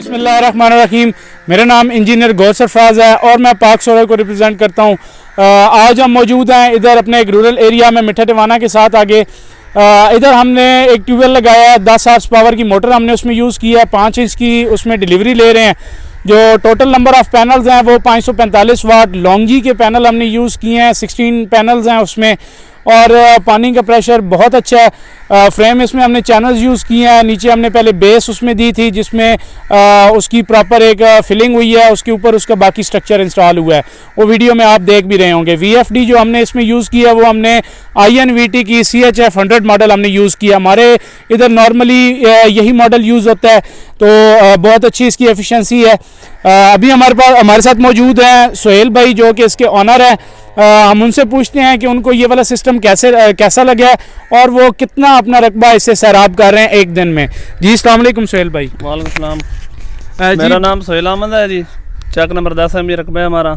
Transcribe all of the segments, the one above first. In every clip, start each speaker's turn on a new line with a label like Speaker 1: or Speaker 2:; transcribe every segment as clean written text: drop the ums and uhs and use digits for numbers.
Speaker 1: बिस्मिल्लाहिर्रहमानिर्रहीम। मेरा नाम इंजीनियर गौर सरफराज है और मैं पाक सोलर को रिप्रेजेंट करता हूँ। आज हम मौजूद हैं इधर अपने एक रूरल एरिया में मिठा टिवाना के साथ आगे। इधर हमने एक ट्यूबवेल लगाया है, 10 हॉर्स पावर की मोटर हमने उसमें यूज़ की है, 5 इंच की उसमें डिलीवरी ले रहे हैं। जो टोटल नंबर ऑफ़ पैनल्स हैं वो 545 वाट लॉन्गी के पैनल हमने यूज़ किए हैं। 16 पैनल्स हैं उसमें और पानी का प्रेशर बहुत अच्छा है। फ्रेम इसमें हमने चैनल्स यूज़ किए हैं। नीचे हमने पहले बेस उसमें दी थी जिसमें उसकी प्रॉपर एक फिलिंग हुई है, उसके ऊपर उसका बाकी स्ट्रक्चर इंस्टॉल हुआ है, वो वीडियो में आप देख भी रहे होंगे। VFD जो हमने इसमें यूज़ किया वो हमने INVT की CHF 100 मॉडल हमने यूज़ किया। हमारे इधर नॉर्मली यही मॉडल यूज़ होता है, तो बहुत अच्छी इसकी एफिशिएंसी है। अभी हमारे साथ मौजूद हैं सोहेल भाई जो कि इसके ऑनर हैं। हम उनसे पूछते हैं कि उनको ये वाला सिस्टम कैसा लगा है और वो कितना अपना रकबा इससे सैराब कर रहे हैं एक दिन में। जी अस्सलाम वालेकुम सोहेल भाई।
Speaker 2: वालेकुम सलाम। मेरा नाम सोहेल अहमद है जी। चक नंबर 10 है, ये रकबा है हमारा।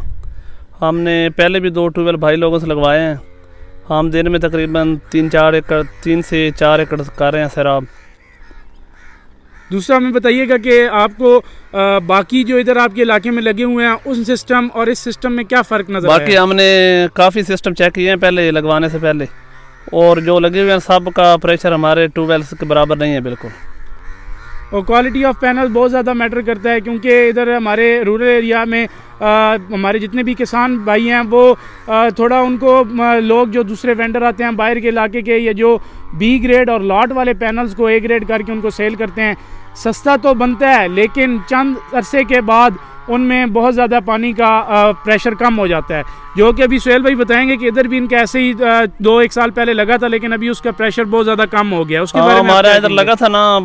Speaker 2: हमने पहले भी 2 ट्यूबवेल भाई लोगों से लगवाए हैं। हम दिन में तकरीबन 3 से 4 एकड़ कर रहे हैं सैराब।
Speaker 1: दूसरा हमें बताइएगा कि आपको बाकी जो इधर आपके इलाके में लगे हुए हैं उस सिस्टम और इस सिस्टम में क्या फ़र्क नज़र आया?
Speaker 2: बाकी हमने काफ़ी सिस्टम चेक किए हैं पहले लगवाने से पहले, और जो लगे हुए हैं सब का प्रेशर हमारे ट्यूबवेल्स के बराबर नहीं है बिल्कुल।
Speaker 1: और क्वालिटी ऑफ पैनल बहुत ज़्यादा मैटर करता है, क्योंकि इधर हमारे रूरल एरिया में हमारे जितने भी किसान भाई हैं वो थोड़ा उनको लोग जो दूसरे वेंडर आते हैं बाहर के इलाके के, या जो B ग्रेड और लॉट वाले पैनल्स को A ग्रेड करके उनको सेल करते हैं, सस्ता तो बनता है लेकिन चंद अरसे के बाद उनमें बहुत ज़्यादा पानी का प्रेशर कम हो जाता है, जो कि अभी सोहेल भाई बताएंगे कि इधर भी इनका ऐसे ही 2-1 साल पहले लगा था, लेकिन अभी उसका प्रेशर बहुत ज़्यादा कम हो गया। उसके बारे में
Speaker 2: हमारा इधर लगा था ना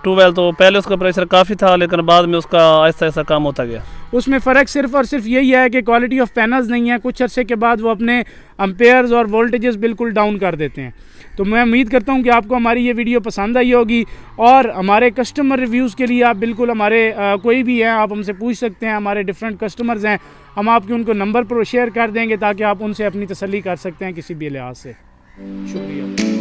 Speaker 2: ट्यूबवेल, तो पहले उसका प्रेशर काफ़ी था लेकिन बाद में उसका आहिस्ता आहिस्ता कम होता गया।
Speaker 1: उसमें फ़र्क सिर्फ और सिर्फ यही है कि क्वालिटी ऑफ पैनल्स नहीं है, कुछ अरसे के बाद वो अपने एम्पेयर्स और वोल्टेजेस बिल्कुल डाउन कर देते हैं। तो मैं उम्मीद करता हूं कि आपको हमारी ये वीडियो पसंद आई होगी, और हमारे कस्टमर रिव्यूज़ के लिए आप बिल्कुल हमारे कोई भी हैं आप हमसे पूछ सकते हैं। हमारे डिफरेंट कस्टमर्स हैं, हम आपके उनको नंबर पर शेयर कर देंगे ताकि आप उनसे अपनी तसल्ली कर सकते हैं किसी भी लिहाज से। शुक्रिया।